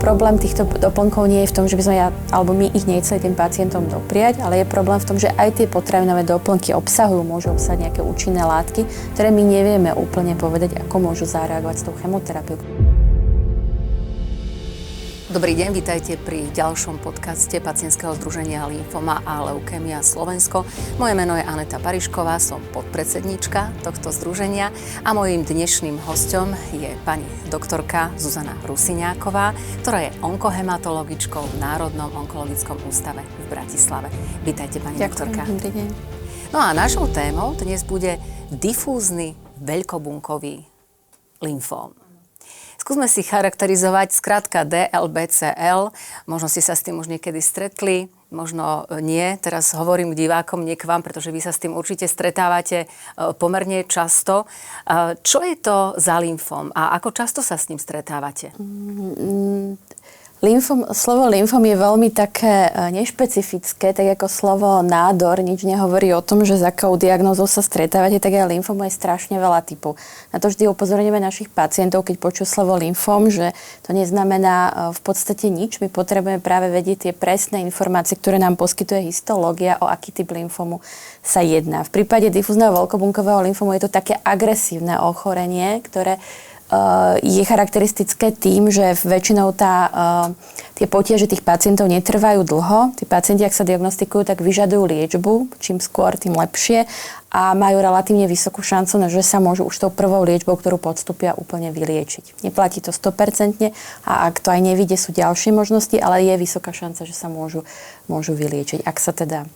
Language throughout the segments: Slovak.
problém týchto doplnkov nie je v tom, že by sme alebo my ich nechceli tým pacientom dopriať, ale je problém v tom, že aj tie potravinové doplnky môžu obsahovať nejaké účinné látky, ktoré my nevieme úplne povedať, ako môžu zareagovať s tou chemoterapiou. Dobrý deň, vítajte pri ďalšom podcaste Pacientského združenia Lymfoma a leukémia Slovensko. Moje meno je Aneta Parišková, som podpredsedníčka tohto združenia a mojím dnešným hosťom je pani doktorka Zuzana Rusiňáková, ktorá je onkohematologičkou v Národnom onkologickom ústave v Bratislave. Vítajte, pani doktorka. Dobrý deň. No a našou témou dnes bude difúzny veľkobunkový lymfóm. Skúsme si charakterizovať skrátka DLBCL. Možno ste sa s tým už niekedy stretli, možno nie. Teraz hovorím k divákom, nie k vám, pretože vy sa s tým určite stretávate pomerne často. Čo je to za lymfóm a ako často sa s ním stretávate? Slovo lymfom je veľmi také nešpecifické, tak ako slovo nádor nič nehovorí o tom, že s akou diagnózou sa stretávate, tak aj lymfom je strašne veľa typov. Na to vždy upozorňujeme našich pacientov, keď počujú slovo lymfom, že to neznamená v podstate nič. My potrebujeme práve vedieť tie presné informácie, ktoré nám poskytuje histológia, o aký typ lymfomu sa jedná. V prípade difúzneho veľkobunkového lymfomu je to také agresívne ochorenie, ktoré je charakteristické tým, že väčšinou tie potiaže tých pacientov netrvajú dlho. Tí pacienti, ak sa diagnostikujú, tak vyžadujú liečbu. Čím skôr, tým lepšie. A majú relatívne vysokú šancu, že sa môžu už tou prvou liečbou, ktorú podstúpia, úplne vyliečiť. Neplatí to 100% a ak to aj nevidie, sú ďalšie možnosti, ale je vysoká šanca, že sa môžu vyliečiť, ak sa teda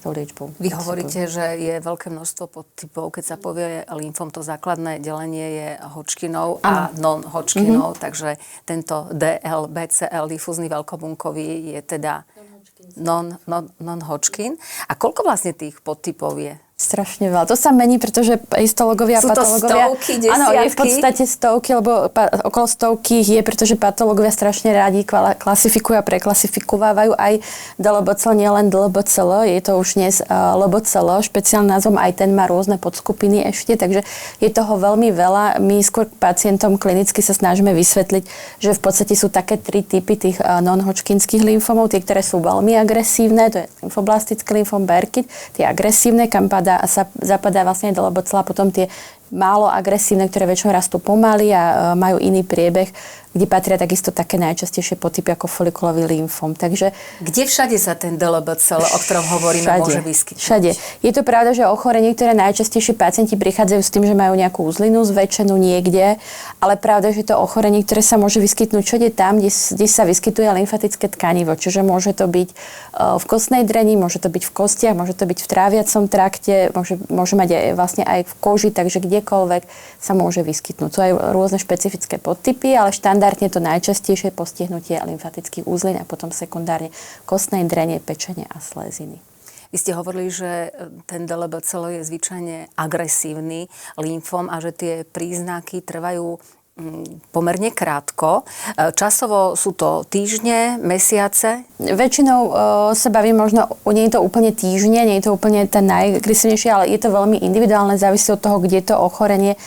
liečbou. Vy hovoríte, že je veľké množstvo podtypov. Keď sa povie lymfom, to základné delenie je Hodgkinov a non-Hodgkinov, takže tento DLBCL, difúzny veľkobunkový, je teda non-Hodgkin. A koľko vlastne tých podtypov je? Strašne veľa. To sa mení, pretože histológovia a patológovia... Sú to stovky, desiatky? Áno, je v podstate stovky, lebo okolo stovky je, pretože patológovia strašne rádi klasifikujú a preklasifikovávajú aj DLBCL, nielen DLBCL, je to už dnes LBCL, špeciálnym názvom, aj ten má rôzne podskupiny ešte, takže je toho veľmi veľa. My skôr pacientom klinicky sa snažíme vysvetliť, že v podstate sú také tri typy tých non-Hodgkinských lymfomov, tie, ktoré sú veľmi agresívne, to je lymfoblastický lymfom, Burkitt, tie agresívne, kam zapadá vlastne DLBCL, a potom tie málo agresívne, ktoré väčšinou rastú pomaly a majú iný priebeh, kde patria takisto také najčastejšie podtypy ako folikulový lymfóm. Takže kde všade sa ten DLBCL, o ktorom hovoríme, môže vyskytnúť? Všade. Je to pravda, že ochorenie, ktoré najčastejšie pacienti prichádzajú s tým, že majú nejakú uzlinu zväčšenú niekde, ale pravda, že to ochorenie, ktoré sa môže vyskytnúť všade tam, kde sa vyskytuje lymfatické tkanivo. Čiže môže to byť v kostnej dreni, môže to byť v kostiach, môže to byť v tráviacom trakte, môže mať aj vlastne aj v koži, takže kdekoľvek sa môže vyskytnúť. Sú aj rôzne špecifické podtypy, ale štandardne to najčastejšie postihnutie lymfatických úzlin a potom sekundárne kostnej drene, pečene a sléziny. Vy ste hovorili, že ten DLBCL je zvyčajne agresívny lymfóm a že tie príznaky trvajú pomerne krátko. Časovo sú to týždne, mesiace? Väčšinou sa bavím možno, nie je to úplne týždne, nie je to úplne ten najagresívnejší, ale je to veľmi individuálne, závisí od toho, kde to ochorenie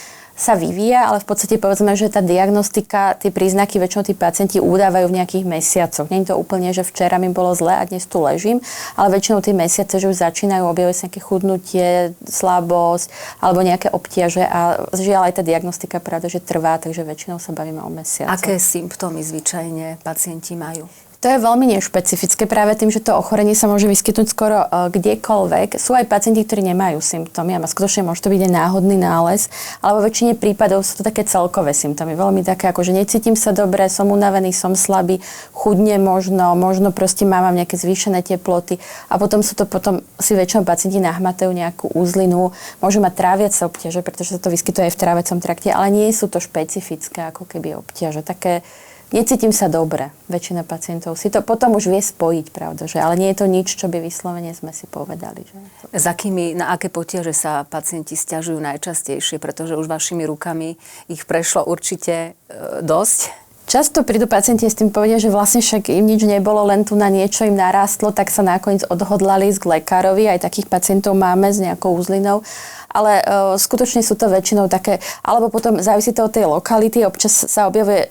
sa vyvíja, ale v podstate povedzme, že tá diagnostika, tie príznaky väčšinou tí pacienti udávajú v nejakých mesiacoch. Nie je to úplne, že včera mi bolo zle a dnes tu ležím, ale väčšinou tie mesiace, že už začínajú objavovať sa nejaké chudnutie, slabosť alebo nejaké obtiaže a žiaľ aj tá diagnostika pravda, že trvá, takže väčšinou sa bavíme o mesiacoch. Aké symptómy zvyčajne pacienti majú? To je veľmi nešpecifické práve tým, že to ochorenie sa môže vyskytnúť skoro kdekoľvek. Sú aj pacienti, ktorí nemajú symptómy a skutočne môže to byť aj náhodný nález, ale vo väčšine prípadov sú to také celkové symptómy. Veľmi také, ako že necítim sa dobre, som unavený, som slabý, chudne možno proste mám nejaké zvýšené teploty a potom si väčšinou pacienti nahmatajú nejakú úzlinu, môžu mať tráviace obťaže, pretože sa to vyskytuje aj v tráviacom trakte, ale nie sú to špecifické ako keby obťaže. Také necítim sa dobre. Väčšina pacientov si to potom už vie spojiť, pravda, že? Ale nie je to nič, čo by vyslovene sme si povedali. Že? Na aké potiaže sa pacienti sťažujú najčastejšie? Pretože už vašimi rukami ich prešlo určite dosť. Často prídu pacienti s tým povedia, že vlastne však im nič nebolo, len tu na niečo im narástlo, tak sa nakoniec odhodlali ísť k lekárovi. Aj takých pacientov máme s nejakou úzlinou. Ale skutočne sú to väčšinou také, alebo potom závisí to od tej lokality, občas sa objavuje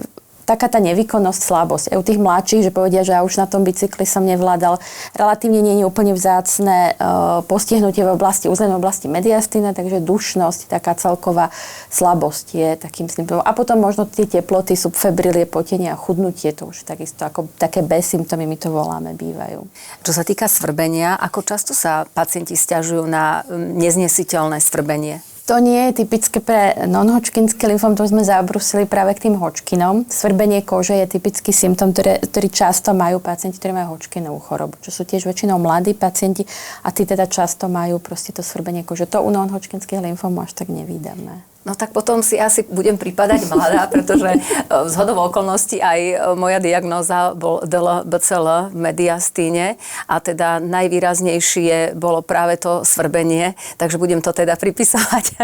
taká tá nevýkonnosť, slabosť. Aj u tých mladších, že povedia, že ja už na tom bicykli som nevládal. Relatívne nie je úplne vzácne postihnutie v oblasti uzliny, v oblasti mediastíny, takže dušnosť, taká celková slabosť je takým symptómom. A potom možno tie teploty, subfebrilie, potenie a chudnutie, to už takisto ako také B symptómy, my to voláme, bývajú. Čo sa týka svrbenia, ako často sa pacienti sťažujú na neznesiteľné svrbenie? To nie je typické pre non-Hodgkinský lymfóm, to sme zabrusili práve k tým Hodgkinom. Svrbenie kože je typický symptóm, ktorý často majú pacienti, ktorí majú Hodgkinovú chorobu, čo sú tiež väčšinou mladí pacienti a tí teda často majú proste to svrbenie kože. To u non-Hodgkinského lymfómu až tak nevídame. No tak potom si asi budem pripadať mladá, pretože zhodou okolností aj moja diagnóza bol DLBCL v mediastíne a teda najvýraznejšie bolo práve to svrbenie, takže budem to teda pripisovať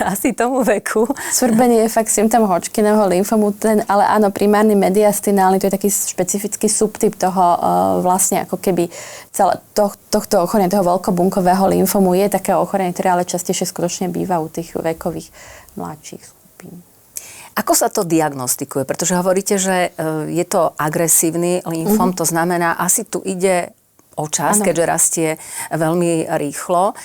asi tomu veku. Svrbenie je fakt symptóm Hodgkinovho lymfómu, ale áno, primárny mediastinálny, to je taký špecifický subtyp toho vlastne ako keby tohto ochorenia, toho veľkobunkového lymfómu je také ochorenie, ktoré ale častejšie skutočne býva u tých vekových mladších skupín. Ako sa to diagnostikuje? Pretože hovoríte, že je to agresívny lymfóm, to znamená, asi tu ide o čas, keďže rastie veľmi rýchlo.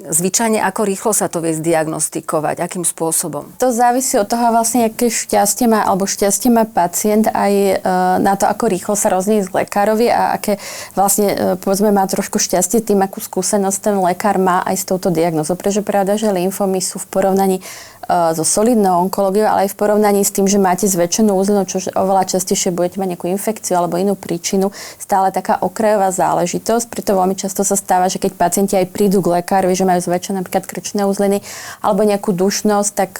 Zvyčajne, ako rýchlo sa to vie zdiagnostikovať? Akým spôsobom? To závisí od toho vlastne, aké šťastie má pacient aj na to, ako rýchlo sa roznie k lekárovi a aké vlastne, povedzme, má trošku šťastie tým, akú skúsenosť ten lekár má aj s touto diagnózou. Pretože pravda, že lymfómy sú v porovnaní so solidnou onkológiou, ale aj v porovnaní s tým, že máte zväčšenú úzlinu, čo oveľa častejšie budete mať nejakú infekciu alebo inú príčinu, stále taká okrajová záležitosť. Preto veľmi často sa stáva, že keď pacienti aj prídu k lekárovi, že majú zväčšené napríklad krčné úzliny alebo nejakú dušnosť, tak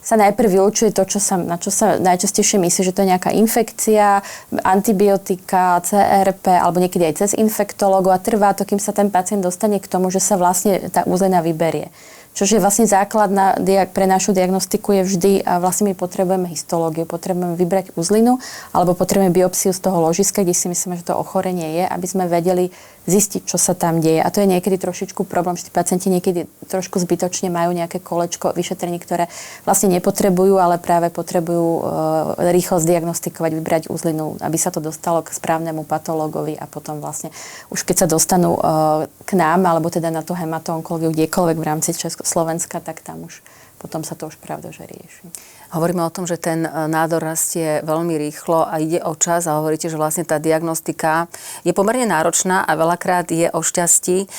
sa najprv vylučuje to, na čo sa najčastejšie myslí, že to je nejaká infekcia, antibiotika, CRP alebo niekedy aj cez infektológu a trvá to, kým sa ten pacient dostane k tomu, že sa vlastne tá úzlina vyberie. Čo je vlastne základ pre našu diagnostiku je vždy, a vlastne my potrebujeme histológiu, potrebujeme vybrať uzlinu, alebo potrebujeme biopsiu z toho ložiska, kde si myslíme, že to ochorenie je, aby sme vedeli zistiť, čo sa tam deje. A to je niekedy trošičku problém, že tí pacienti niekedy trošku zbytočne majú nejaké kolečko vyšetrení, ktoré vlastne nepotrebujú, ale práve potrebujú rýchlo zdiagnostikovať, vybrať uzlinu, aby sa to dostalo k správnemu patológovi a potom vlastne už keď sa dostanú k nám, alebo teda na tú hemato-onkológiu kdekoľvek v rámci Slovenska, tak tam už potom sa to už pravda, že rieši. Hovoríme o tom, že ten nádor rastie veľmi rýchlo a ide o čas a hovoríte, že vlastne tá diagnostika je pomerne náročná a veľakrát je o šťastí.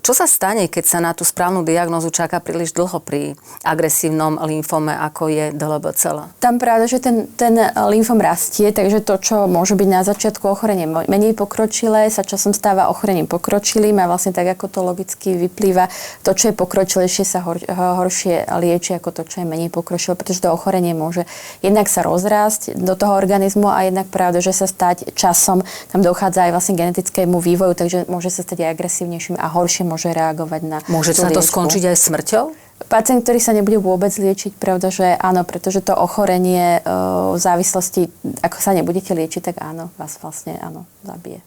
Čo sa stane, keď sa na tú správnu diagnózu čaká príliš dlho pri agresívnom lymfóme, ako je DLBCL? Tam pravda, že ten lymfóm rastie, takže to, čo môže byť na začiatku ochorenie menej pokročilé, sa časom stáva ochorením pokročilým a vlastne tak, ako to logicky vyplýva, to, čo je pokročilejšie, sa horšie lieči ako to, čo je menej pokročilé, pretože to ochorenie môže jednak sa rozrásť do toho organizmu a jednak pravda, že sa stať časom, tam dochádza aj vlastne genetickému vývoju, takže môže sa stať aj agresívnejším a horšie môže reagovať na Môže sa to skončiť aj smrťou? Pacient, ktorý sa nebude vôbec liečiť, pravda, že áno, pretože to ochorenie v závislosti, ako sa nebudete liečiť, tak áno, vás vlastne zabije.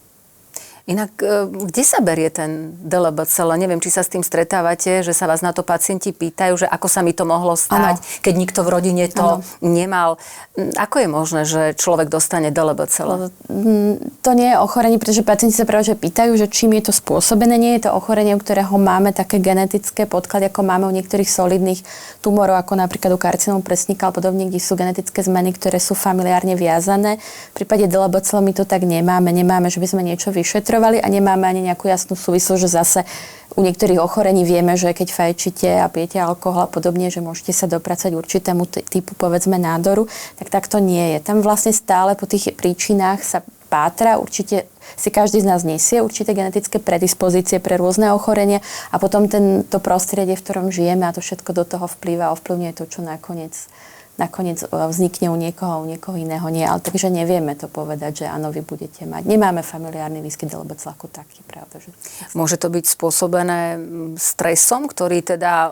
Inak, kde sa berie ten DLBCL? Neviem, či sa s tým stretávate, že sa vás na to pacienti pýtajú, že ako sa mi to mohlo stať, keď nikto v rodine to nemal. Ako je možné, že človek dostane DLBCL? To nie je ochorenie, pretože pacienti sa práve pýtajú, že čím je to spôsobené. Nie je to ochorenie, u ktorého máme také genetické podklady, ako máme u niektorých solidných tumorov, ako napríklad u karcinómu prsníka alebo podobne, kde sú genetické zmeny, ktoré sú familiárne viazané. V prípade DLBCL my to tak nemáme. Nemáme, že by sme niečo vyšetrovali a nemáme ani nejakú jasnú súvislosť, že zase u niektorých ochorení vieme, že keď fajčíte a pijete alkohol a podobne, že môžete sa dopracať určitému typu, povedzme, nádoru, tak to nie je. Tam vlastne stále po tých príčinách sa pátra, určite si každý z nás nesie určité genetické predispozície pre rôzne ochorenia a potom to prostredie, v ktorom žijeme a to všetko do toho vplýva a ovplyvňuje to, čo nakoniec vznikne u niekoho iného nie. Ale takže nevieme to povedať, že áno, vy budete mať. Nemáme familiárny výskyt DLBCL ako taký, pravda. Že... Môže to byť spôsobené stresom, ktorý teda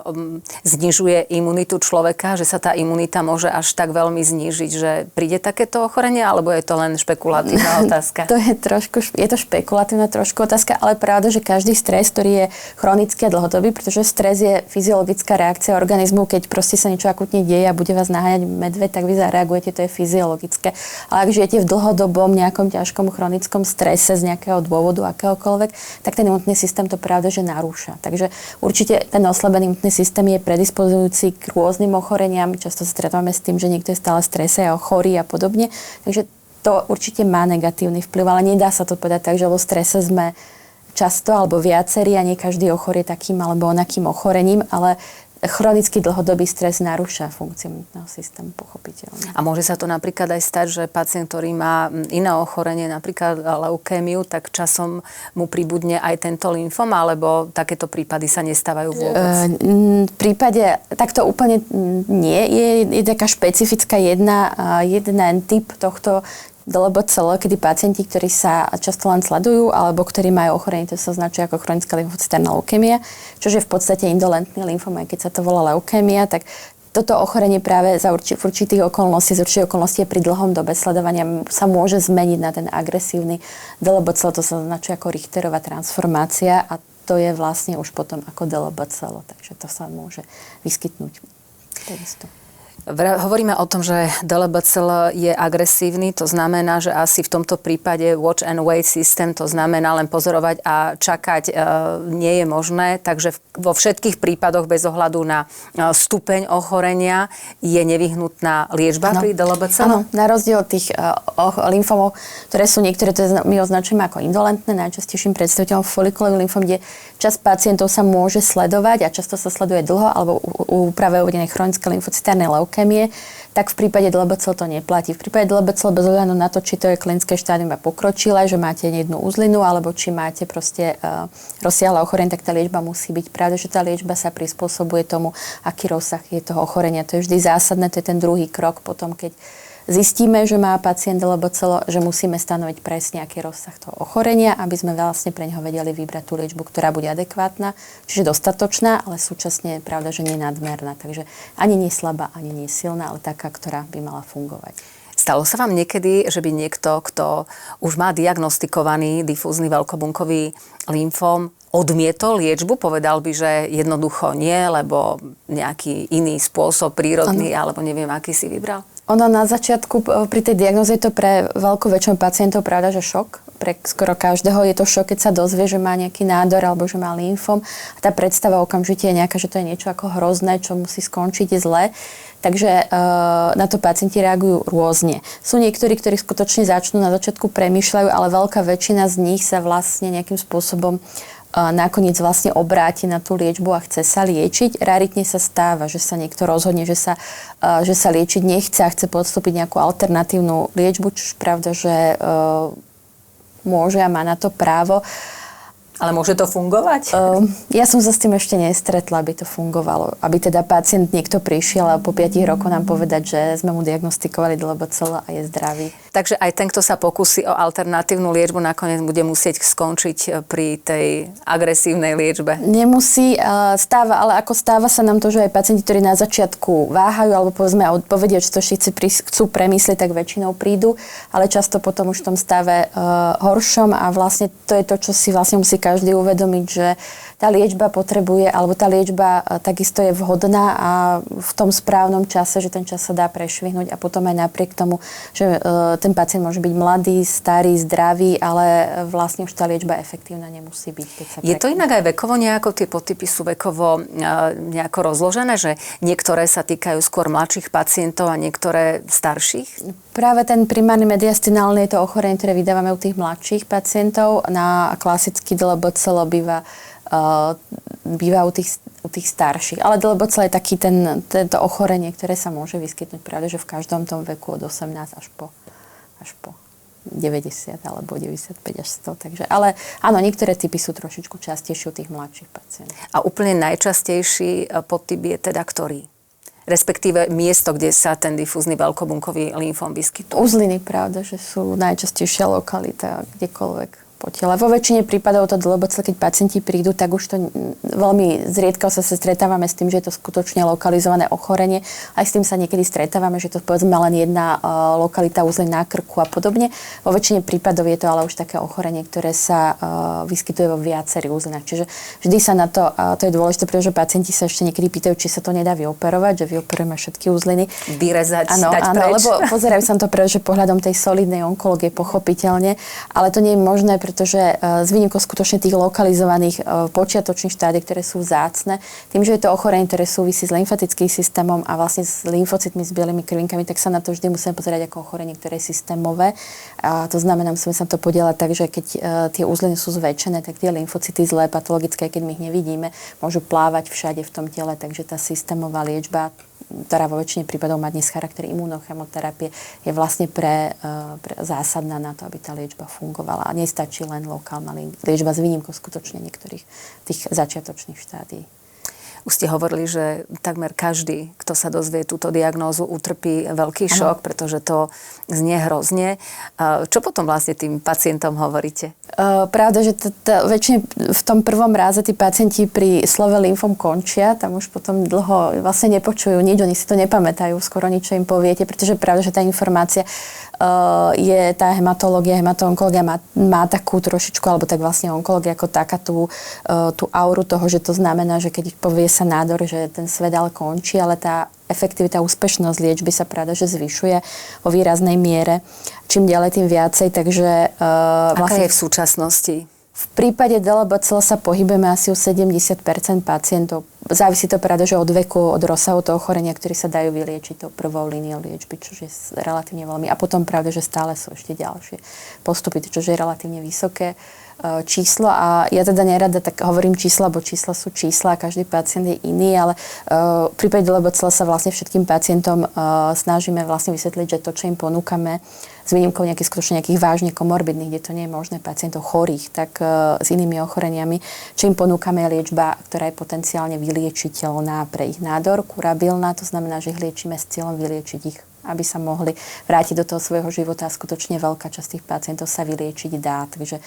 znižuje imunitu človeka, že sa tá imunita môže až tak veľmi znížiť, že príde takéto ochorenie, alebo je to len špekulatívna otázka? Je to špekulatívna trošku otázka, ale pravda, že každý stres, ktorý je chronický a dlhodobý, pretože stres je fyziologická reakcia organizmu, keď proste sa niečo akutne deje a bude vás naháňať prehnať medveď, tak vy zareagujete, to je fyziologické. Ale ak žijete v dlhodobom nejakom ťažkom chronickom strese z nejakého dôvodu, akéhokoľvek, tak ten imunitný systém to pravda, že narúša. Takže určite ten oslabený imunitný systém je predispozujúci k rôznym ochoreniam. Často sa stretávame s tým, že niekto je stále v strese a chorý a podobne. Takže to určite má negatívny vplyv, ale nedá sa to povedať tak, že vo strese sme často alebo viacerí a nie každý ochorie takým alebo onakým ochorením, ale chronický dlhodobý stres narúša funkciu imunitného systému, pochopiteľne. A môže sa to napríklad aj stať, že pacient, ktorý má iné ochorenie, napríklad leukémiu, tak časom mu pribudne aj tento lymfom, alebo takéto prípady sa nestávajú vôbec? V prípade, tak to úplne nie. Je taká špecifická jeden typ tohto DLBCL, kedy pacienti, ktorí sa často len sledujú, alebo ktorí majú ochorenie, to sa označuje ako chronická lymfocytárna leukémia, čo je v podstate indolentný lymfom, aj keď sa to volá leukémia, tak toto ochorenie práve v určitých okolností pri dlhom dobe sledovania sa môže zmeniť na ten agresívny DLBCL, to sa označuje ako Richterová transformácia a to je vlastne už potom ako DLBCL, takže to sa môže vyskytnúť takisto. Hovoríme o tom, že DLBCL je agresívny, to znamená, že asi v tomto prípade watch and wait systém, to znamená len pozorovať a čakať nie je možné, takže vo všetkých prípadoch bez ohľadu na stupeň ochorenia je nevyhnutná liečba pri DLBCL? Áno, na rozdiel od tých lymfomov, ktoré sú niektoré, my označujeme ako indolentné, najčastejším predstaviteľom folikulový lymfom, kde časť pacientov sa môže sledovať a často sa sleduje dlho, alebo u práve uvedenej chronické lymfocytárnej leukémie, tak v prípade DLBCL to neplatí. V prípade DLBCL bez ohľadu na to, či to je klinické štádium a pokročilé, že máte jednu uzlinu, alebo či máte proste rozsiahle ochorenie, tak tá liečba musí byť. Pravda, že tá liečba sa prispôsobuje tomu, aký rozsah je toho ochorenia. To je vždy zásadné, to je ten druhý krok potom, keď zistíme, že má pacient DLBCL, že musíme stanoviť presne, aký rozsah toho ochorenia, aby sme vlastne pre neho vedeli vybrať tú liečbu, ktorá bude adekvátna, čiže dostatočná, ale súčasne je pravda, že nie nadmerná. Takže ani nie slabá, ani nie silná, ale taká, ktorá by mala fungovať. Stalo sa vám niekedy, že by niekto, kto už má diagnostikovaný difúzny veľkobunkový lymfóm, odmietol liečbu? Povedal by, že jednoducho nie, lebo nejaký iný spôsob, prírodný, alebo neviem, aký si vybral? Ono na začiatku, pri tej diagnoze je to pre veľkú väčšinu pacientov pravda, že šok. Pre skoro každého je to šok, keď sa dozvie, že má nejaký nádor alebo že má lymfom. A tá predstava okamžite je nejaká, že to je niečo ako hrozné, čo musí skončiť zle. Takže na to pacienti reagujú rôzne. Sú niektorí, ktorí skutočne začnú na začiatku premýšľajú, ale veľká väčšina z nich sa vlastne nejakým spôsobom nakoniec vlastne obráti na tú liečbu a chce sa liečiť. Raritne sa stáva, že sa niekto rozhodne, že sa liečiť nechce a chce podstúpiť nejakú alternatívnu liečbu, čo je pravda, že môže a má na to právo. Ale môže to fungovať? Ja som sa s tým ešte nestretla, aby to fungovalo. Aby teda pacient niekto prišiel a po 5 rokoch nám povedať, že sme mu diagnostikovali DLBCL a je zdravý. Takže aj ten, kto sa pokúsi o alternatívnu liečbu, nakoniec bude musieť skončiť pri tej agresívnej liečbe. Nemusí, ale ako stáva sa nám to, že aj pacienti, ktorí na začiatku váhajú alebo povedzme povedia, že to chcú premyslieť, tak väčšinou prídu, ale často potom už v tom stave horšom a vlastne to je to, čo si vlastne musí každý uvedomiť, že tá liečba potrebuje, alebo tá liečba takisto je vhodná a v tom správnom čase, že ten čas sa dá prešvihnúť a potom aj napriek tomu, že ten pacient môže byť mladý, starý, zdravý, ale vlastne už tá liečba efektívna nemusí byť. Je to inak aj vekovo nejako, tie podtypy sú vekovo nejako rozložené, že niektoré sa týkajú skôr mladších pacientov a niektoré starších? Práve ten primárny mediastinálny je to ochorenie, ktoré vydávame u tých mladších pacientov. Na klasický DLBCL býva u tých starších. Ale DLBCL je taký tento ochorenie, ktoré sa môže vyskytnúť práve, že v každom tom veku od 18 až po 90 alebo 95 až 100. Takže, ale áno, niektoré typy sú trošičku častejšie u tých mladších pacientov. A úplne najčastejší podtyp je teda ktorý? Respektíve miesto, kde sa ten difúzny veľkobunkový lymfóm vyskytuje? Uzliny, pravda, že sú najčastejšia lokalita, kdekoľvek po tele. Vo väčšine prípadov to DLBCL, keď pacienti prídu, tak už to veľmi zriedka sa stretávame s tým, že je to skutočne lokalizované ochorenie. Aj s tým sa niekedy stretávame, že to povedzme len jedna lokalita uzlina na krku a podobne. Vo väčšine prípadov je to ale už také ochorenie, ktoré sa vyskytuje vo viacerých uzlinách. Čiže vždy sa na to, a to je dôležité, pretože pacienti sa ešte niekedy pýtajú, či sa to nedá vyoperovať, že vyoperujeme všetky uzliny. Vyrezať, áno, dať áno, preč. lebo pozerajú sa na to pretože pohľadom tej solidnej onkológie pochopiteľne, ale to nie je možné, pretože s výnimkou skutočne tých lokalizovaných počiatočných štádií, ktoré sú vzácne, tým, že je to ochorenie, ktoré súvisí s lymfatickým systémom a vlastne s lymfocytmi, s bielými krvinkami, tak sa na to vždy musíme pozerať ako ochorenie, ktoré je systémové. A to znamená, musíme sa to podieľať tak, že keď tie uzliny sú zväčšené, tak tie lymfocyty zlé, patologické, keď my ich nevidíme, môžu plávať všade v tom tele, takže tá systémová liečba, ktorá vo väčšine prípadov má dnes charakter imunochemoterapie, je vlastne pre zásadná na to, aby tá liečba fungovala. A nestačí len lokálna liečba s výnimkou skutočne niektorých tých začiatočných štádií. Už ste hovorili, že takmer každý, kto sa dozvie túto diagnózu, utrpí veľký šok, pretože to znie hrozne. Čo potom vlastne tým pacientom hovoríte? Pravda, že väčšine v tom prvom ráze tí pacienti pri slove lymfom končia, tam už potom dlho vlastne nepočujú nič, oni si to nepamätajú, skoro nič, čo im poviete, pretože pravda, že tá informácia je tá hematológia, hemato-onkológia má takú trošičku, alebo tak vlastne onkológia ako taká tú auru toho, že to znamená, že keď povie sa nádor, že ten svet ale končí, ale tá efektivita, úspešnosť liečby sa pravda, že zvyšuje vo výraznej miere. Čím ďalej, tým viacej, takže vlastne... Aká je v súčasnosti? V prípade DLBCL sa pohybujeme asi u 70% pacientov. Závisí to pravda, že od veku, od rozsahu toho ochorenia, ktorý sa dajú vyliečiť tou prvou líniou liečby, čo je relatívne veľmi. A potom pravda, že stále sú ešte ďalšie postupy, čo je relatívne vysoké číslo. A ja teda nerada tak hovorím čísla, bo čísla sú čísla, každý pacient je iný, ale v prípade DLBCL sa vlastne všetkým pacientom snažíme vlastne vysvetliť, že to, čo im ponúkame, s výnimkou nejakých vážne komorbidných, kde to nie je možné, pacientov chorých, tak s inými ochoreniami, čo im ponúkame liečba, ktorá je potenciálne vyliečiteľná pre ich nádor, kurabilná, to znamená, že ich liečíme s cieľom vyliečiť ich, aby sa mohli vrátiť do toho svojho života a skutočne veľká časť tých pacientov sa vyliečiť dá. Takže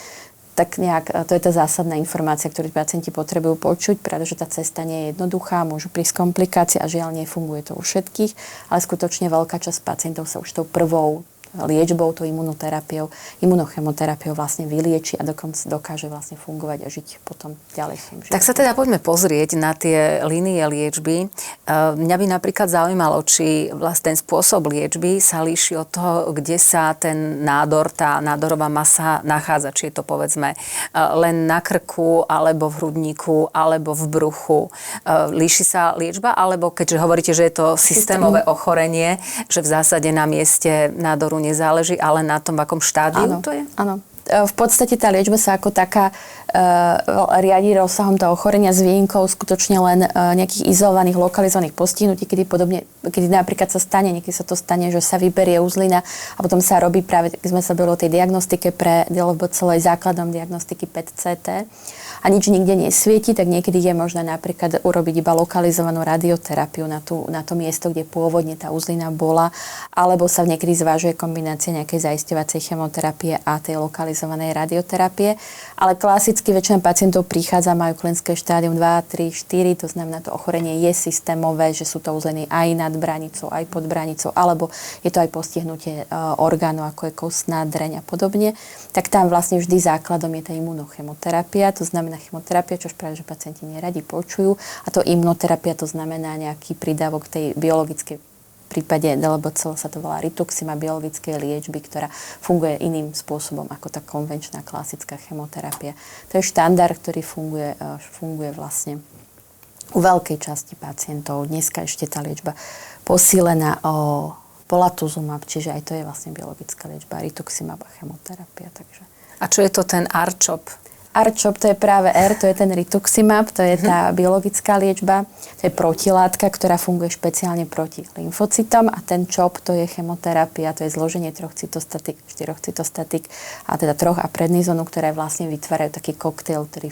tak nejak, to je tá zásadná informácia, ktorú pacienti potrebujú počuť, pretože tá cesta nie je jednoduchá, môžu prísť komplikácie a žiaľ nefunguje to u všetkých, ale skutočne veľká časť pacientov sa už tou prvou liečbou, tou imunoterapiou, imunochemoterapiou vlastne vylieči a dokonca dokáže vlastne fungovať a žiť potom ďalej svojím životom. Tak sa teda poďme pozrieť na tie línie liečby. Mňa by napríklad zaujímalo, či vlastne ten spôsob liečby sa líši od toho, kde sa ten nádor, tá nádorová masa nachádza. Či je to povedzme len na krku, alebo v hrudníku, alebo v bruchu. Líši sa liečba? Alebo keďže hovoríte, že je to systémové ochorenie, že v zásade na mieste nádoru nezáleží, ale na tom, v akom štádiu to je? Áno. V podstate tá liečba sa ako taká riadi rozsahom toho ochorenia s výnimkou skutočne len nejakých izolovaných, lokalizovaných postihnutí, kedy napríklad sa stane, niekedy sa to stane, že sa vyberie uzlina a potom sa robí práve, keď sme sa boli o tej diagnostike pre DLBCL základom diagnostiky PET-CT a nič nikde nesvieti, tak niekedy je možné napríklad urobiť iba lokalizovanú radioterapiu na to miesto, kde pôvodne tá uzlina bola, alebo sa niekedy zvažuje kombinácia nejakej zaisťovacej chemoterapie a tej lokalizovanej radioterapie. Ale klasicky väčšina pacientov prichádza, majú klinické štádium 2, 3, 4, to znamená, to ochorenie je systémové, že sú to uzliny aj nad branicou, aj pod branicou, alebo je to aj postihnutie orgánov, ako je kostná dreň a podobne. Tak tam vlastne vždy základom je tá imunochemoterapia, to znamená chemoterapia, čo práve, že pacienti neradi počujú. A to imunoterapia, to znamená nejaký prídavok tej biologickej, v prípade DLBCL sa to volá rituxima, biologickej liečby, ktorá funguje iným spôsobom ako tá konvenčná klasická chemoterapia. To je štandard, ktorý funguje vlastne u veľkej časti pacientov. Dneska ešte tá liečba posílená o polatuzumab, čiže aj to je vlastne biologická liečba, rituximab a chemoterapia. Takže. A čo je to ten R-CHOP? R-CHOP, to je práve R, to je ten rituximab, to je tá biologická liečba, to je protilátka, ktorá funguje špeciálne proti lymfocytom a ten CHOP, to je chemoterapia, to je zloženie 3 cytostatik, 4 cytostatik a teda 3 a prednizonu, ktoré vlastne vytvárajú taký koktail, ktorý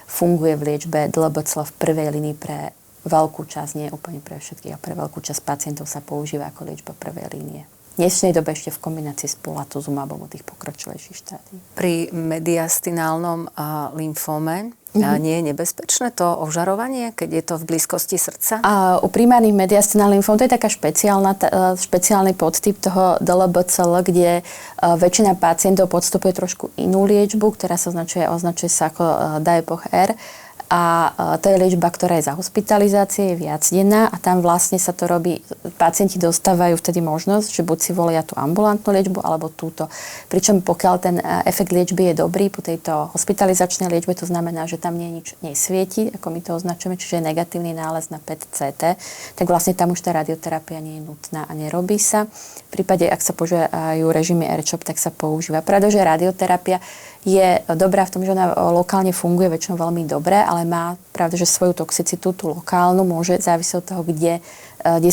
funguje v liečbe DLBCL v prvej línii pre veľkú časť, nie úplne pre všetkých, a pre veľkú časť pacientov sa používa ako liečba prvej línie. dnešnej dobe ešte v kombinácii s polatuzumabom u tých pokročilejších štádií. Pri mediastinálnom lymfóme nie je nebezpečné to ožarovanie, keď je to v blízkosti srdca? U primárnych mediastinálnych lymfóm to je taká špeciálny podtyp toho DLBCL, kde väčšina pacientov podstupuje trošku inú liečbu, ktorá sa označuje sa ako DAEPOCH-R. A to je liečba, ktorá je za hospitalizácie, je viacdenná a tam vlastne sa to robí, pacienti dostávajú vtedy možnosť, že buď si volia tú ambulantnú liečbu, alebo túto. Pričom pokiaľ ten efekt liečby je dobrý po tejto hospitalizačnej liečbe, to znamená, že tam nič nesvieti, ako my to označujeme, čiže je negatívny nález na PET-CT, tak vlastne tam už tá radioterapia nie je nutná a nerobí sa. V prípade, ak sa používajú režimy R-CHOP, tak sa používa. Pravda, že radioterapia je dobrá v tom, že ona lokálne funguje väčšinou veľmi dobre, ale má pravda, že svoju toxicitu, tú lokálnu, môže závisieť od toho, kde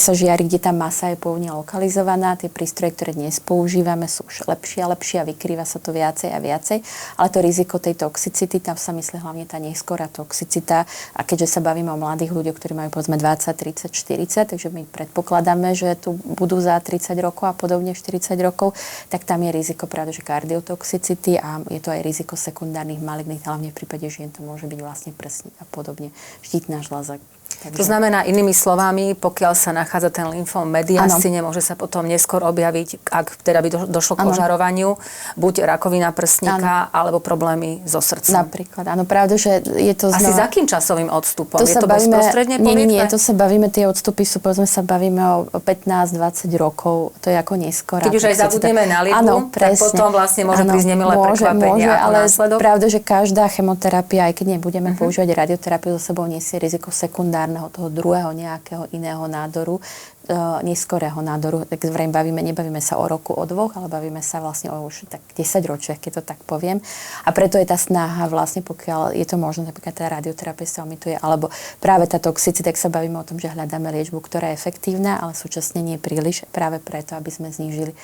sa žiari, kde tá masa je pôvodne lokalizovaná. Tie prístroje, ktoré dnes používame, sú už lepšie a lepšie a vykrýva sa to viacej a viacej. Ale to riziko tej toxicity, tam sa myslí hlavne tá neskorá toxicita. A keďže sa bavíme o mladých ľuďoch, ktorí majú povedzme 20, 30, 40, takže my predpokladáme, že tu budú za 30 rokov a podobne 40 rokov, tak tam je riziko práve, že kardiotoxicity a je to aj riziko sekundárnych maligných, hlavne v prípade žien to môže byť vlastne prsník a podobne, štítna žľaza. Takže... To znamená, inými slovami, pokiaľ sa nachádza ten lymfóm mediastíne, môže sa potom neskôr objaviť, ak teda by došlo k ožarovaniu, buď rakovina prsníka, alebo problémy so srdcom. Napríklad, áno, pravda, že je to Asi za akým časovým odstupom? Je to bavíme, bezprostredne po liečbe? Nie, to sa bavíme, tie odstupy sú, povedzme sa bavíme o 15-20 rokov, to je ako neskôr. Keď už aj zabudneme na liečbu, tak potom vlastne môže prísť nemilé prekvapenie ako následok? Ale pravda, že každá chemoterapia, aj keď nebudeme používať radioterapiu, so sebou nesie riziko sekundárneho toho druhého nejakého iného nádoru, neskorého nádoru, tak nebavíme sa o roku, o dvoch, ale bavíme sa vlastne o už tak 10 ročiach, keď to tak poviem. A preto je tá snaha vlastne, pokiaľ je to možné, napríklad tá radioterapia sa omituje, alebo práve tá toxicita, tak sa bavíme o tom, že hľadáme liečbu, ktorá je efektívna, ale súčasne nie príliš, práve preto, aby sme znížili,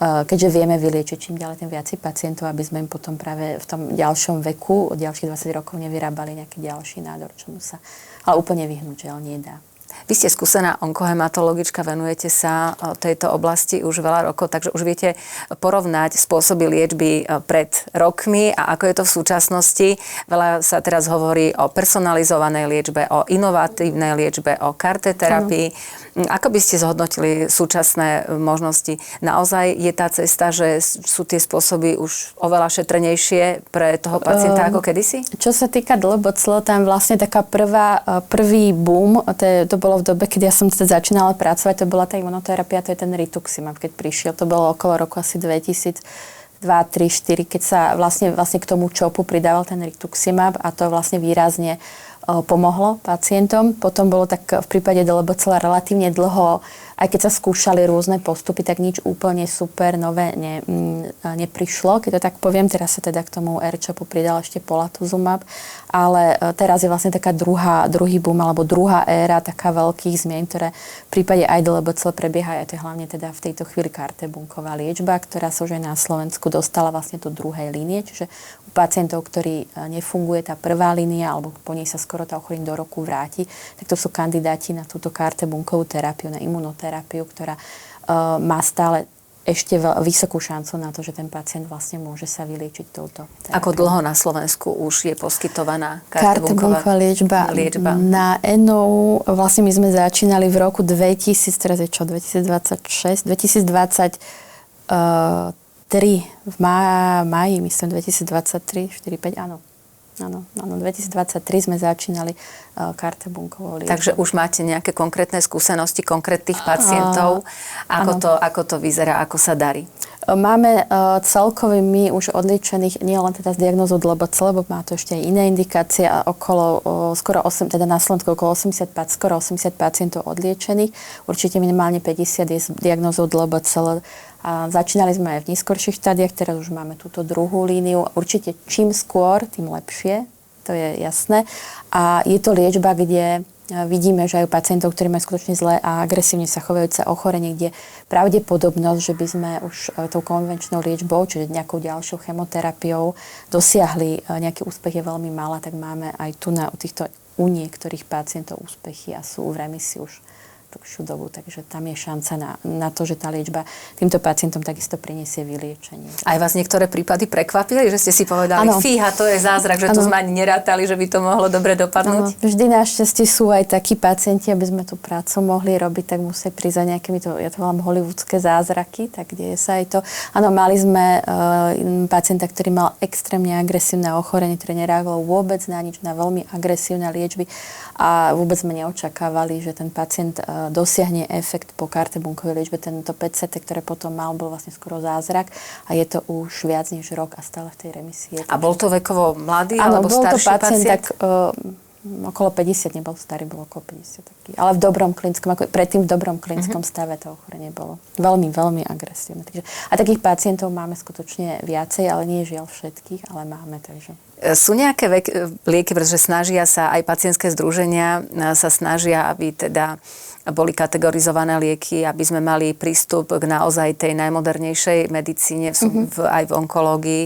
keďže vieme vyliečiť čím ďalej tým viacej pacientov, aby sme im potom práve v tom ďalšom veku, od ďalších 20 rokov nevyrábali nejaký ďalší nádor, čomu sa ale úplne vyhnúť, že nedá. Vy ste skúsená onkohematologička, venujete sa tejto oblasti už veľa rokov, takže už viete porovnať spôsoby liečby pred rokmi a ako je to v súčasnosti. Veľa sa teraz hovorí o personalizovanej liečbe, o inovatívnej liečbe, o karteterapii. Ako by ste zhodnotili súčasné možnosti? Naozaj je tá cesta, že sú tie spôsoby už oveľa šetrnejšie pre toho pacienta ako kedysi? Čo sa týka DLBCL, tam vlastne taká prvý boom, to bolo v dobe, keď ja som začínala pracovať, to bola tá imunoterapia, to je ten rituximab, keď prišiel. To bolo okolo roku asi 2002, 3, 4, keď sa vlastne k tomu čopu pridával ten rituximab a to vlastne výrazne pomohlo pacientom. Potom bolo tak v prípade DLBCL relatívne dlho, aj keď sa skúšali rôzne postupy, tak nič úplne super nové neprišlo, keď to tak poviem. Teraz sa teda k tomu R-CHOPu pridal ešte polatuzumab, ale teraz je vlastne taká druhý boom, alebo druhá éra taká veľkých zmien, ktoré v prípade aj DLBCL prebiehajú. A to je hlavne teda v tejto chvíli kartebunková liečba, ktorá sa už aj na Slovensku dostala vlastne do druhej línie, čiže u pacientov, ktorí nefunguje tá prvá línia, alebo po nej sa skoro tá ochorenie do roku vráti, tak to sú kandidáti na túto kartebunkovú terapiu, na imunoterapiu, ktorá má stále ešte vysokú šancu na to, že ten pacient vlastne môže sa vyliečiť touto terapiou. Ako dlho na Slovensku už je poskytovaná kartebunková liečba? Na ENO vlastne my sme začínali v roku 2000, teraz je čo, 2026, 2023 v máji, myslím 2023, 4-5, áno. Áno, 2023 sme začínali kartebunkovou liečbou. Takže už máte nejaké konkrétne skúsenosti, konkrétnych pacientov? Ako to vyzerá, ako sa darí? Máme celkovo my už odliečených, nie len teda s diagnózou DLBCL, lebo má to ešte aj iné indikácie a teda na Slovensku okolo 80 pacientov odliečených. Určite minimálne 50 je s diagnózou DLBCL. A začínali sme aj v neskorších štádiách, teraz už máme túto druhú líniu. Určite čím skôr, tým lepšie, to je jasné. A je to liečba, kde vidíme, že aj u pacientov, ktorí majú skutočne zlé a agresívne sa chovajúce ochorenie, kde pravdepodobnosť, že by sme už tou konvenčnou liečbou, čiže nejakou ďalšou chemoterapiou dosiahli nejaký úspech je veľmi malá, tak máme aj tu u týchto u niektorých pacientov úspechy a sú v remisii už dlhšiu dobu, takže tam je šanca na to, že tá liečba týmto pacientom takisto prinesie vyliečenie. Aj vás niektoré prípady prekvapili, že ste si povedali, fíha, to je zázrak, že to sme ani nerátali, že by to mohlo dobre dopadnúť? Ano. Vždy našťastie sú aj takí pacienti, aby sme tú prácu mohli robiť, tak musia prísť za nejakými, ja to volám hollywoodske zázraky, tak deje sa aj to. Áno, mali sme pacienta, ktorý mal extrémne agresívne ochorenie, ktoré nereagovalo vôbec na nič, na veľmi agresívne liečby a vôbec sme neočakávali, že ten pacient dosiahne efekt po kartebunkovej liečbe. Tento PET-CT, ktoré potom mal, bol vlastne skoro zázrak a je to už viac než rok a stále v tej remisii. A bol to vekovo mladý alebo starší pacient? Tak okolo 50, nebol starý, bol okolo 50 taký. Ale v dobrom klinickom, ako predtým v dobrom klinickom stave to ochorenie bolo veľmi, veľmi agresívne. Takže, a takých pacientov máme skutočne viacej, ale nie žiaľ všetkých, ale máme, takže. Sú nejaké lieky, pretože snažia sa aj pacientské združenia sa snažia, aby teda boli kategorizované lieky, aby sme mali prístup k naozaj tej najmodernejšej medicíne aj v onkológii.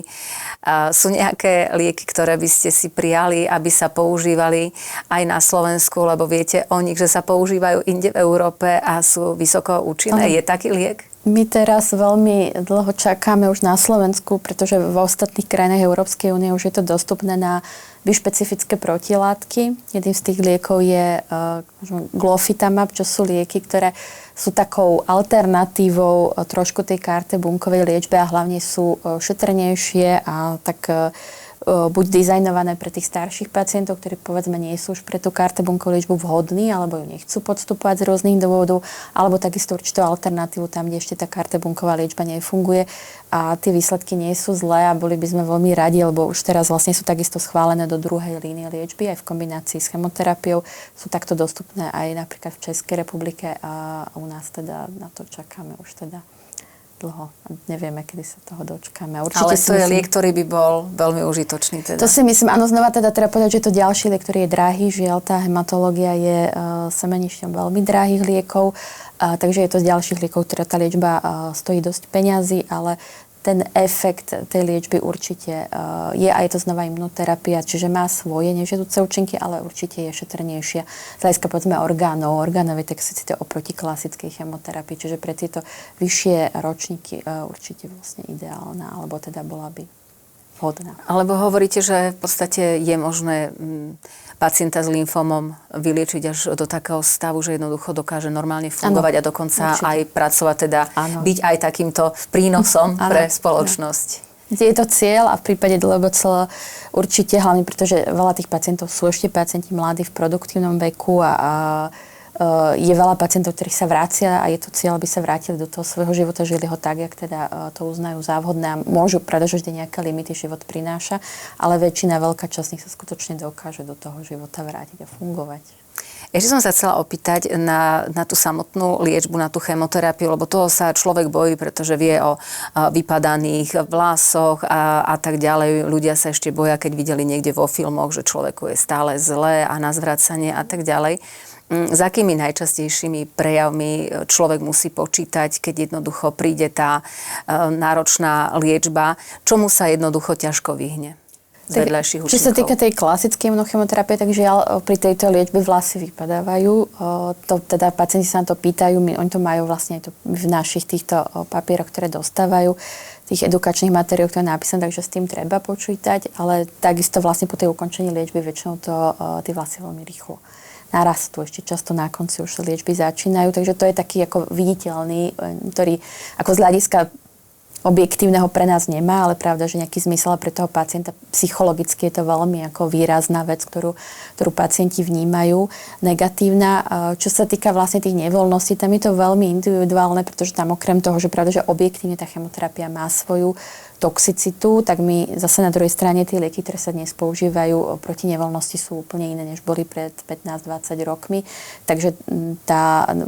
Sú nejaké lieky, ktoré by ste si prijali, aby sa používali aj na Slovensku, lebo viete o nich, že sa používajú inde v Európe a sú vysoko účinné. Je taký liek? My teraz veľmi dlho čakáme už na Slovensku, pretože v ostatných krajinách Európskej únie už je to dostupné na bišpecifické protilátky. Jedným z tých liekov je glofitamab, čo sú lieky, ktoré sú takou alternatívou trošku tej kartebunkovej liečbe a hlavne sú šetrnejšie a tak buď dizajnované pre tých starších pacientov, ktorí povedzme nie sú už pre tú kartebunkovú liečbu vhodní, alebo ju nechcú podstupovať z rôznych dôvodov, alebo takisto určitú alternatívu tam, kde ešte tá kartebunková liečba nefunguje a tie výsledky nie sú zlé a boli by sme veľmi radi, lebo už teraz vlastne sú takisto schválené do druhej línie liečby aj v kombinácii s chemoterapiou. Sú takto dostupné aj napríklad v Českej republike a u nás teda na to čakáme už teda dlho. Nevieme, kedy sa toho dočkáme. Určite ale to je liek, ktorý by bol veľmi užitočný. Teda. To si myslím, áno, znova teda treba povedať, že je to ďalší liek, ktorý je drahý. Žiaľ, tá hematológia je semenišťom veľmi drahých liekov, takže je to z ďalších liekov, ktorá tá liečba stojí dosť peňazí, ale ten efekt tej liečby určite je, a je to znova imunoterapia, čiže má svoje nežiaduce účinky, ale určite je šetrnejšia z hľadiska povedzme orgánovej toxicity oproti klasickej chemoterapii, čiže pre tieto vyššie ročníky určite vlastne ideálna, alebo teda bola by vhodná. Alebo hovoríte, že v podstate je možné pacienta s lymfómom vyliečiť až do takého stavu, že jednoducho dokáže normálne fungovať a dokonca určite aj pracovať, teda byť aj takýmto prínosom pre spoločnosť. Je to cieľ a v prípade DLBCL určite, hlavne pretože veľa tých pacientov sú ešte pacienti mladí v produktívnom veku a je veľa pacientov, ktorí sa vracia a je to cieľ, aby sa vrátili do toho svojho života, žili ho tak, jak teda to uznajú za vhodné a môžu, pretože vždy nejaké limity život prináša, ale väčšina, veľká časť nich sa skutočne dokáže do toho života vrátiť a fungovať. Ešte som sa chcela opýtať na tú samotnú liečbu, na tú chemoterapiu, lebo toho sa človek bojí, pretože vie o vypadaných vlasoch a tak ďalej. Ľudia sa ešte boja, keď videli niekde vo filmoch, že človeku je stále zlé a na zvracanie a tak ďalej. S akými najčastejšími prejavmi človek musí počítať, keď jednoducho príde tá náročná liečba, čomu sa jednoducho ťažko vyhne? Čo sa týka tej klasickej imunochemoterapie, tak žiaľ pri tejto liečbe vlasy vypadávajú. Teda pacienti sa na to pýtajú, oni to majú vlastne aj v našich týchto papieroch, ktoré dostávajú, tých edukačných materiálov, ktoré je napísané, takže s tým treba počítať, ale takisto vlastne po tej ukončení liečby väčšinou tie vlasy veľmi rýchlo narastú, ešte často na konci už liečby začínajú, takže to je taký ako viditeľný, ktorý ako z hľadiska objektívneho pre nás nemá, ale pravda, že nejaký zmysel pre toho pacienta psychologicky je to veľmi ako výrazná vec, ktorú pacienti vnímajú, negatívna. Čo sa týka vlastne tých nevoľností, tam je to veľmi individuálne, pretože tam okrem toho, že pravda, že objektívne tá chemoterapia má svoju toxicitu, tak my zase na druhej strane tie lieky, ktoré sa dnes používajú proti nevoľnosti, sú úplne iné, než boli pred 15-20 rokmi. Takže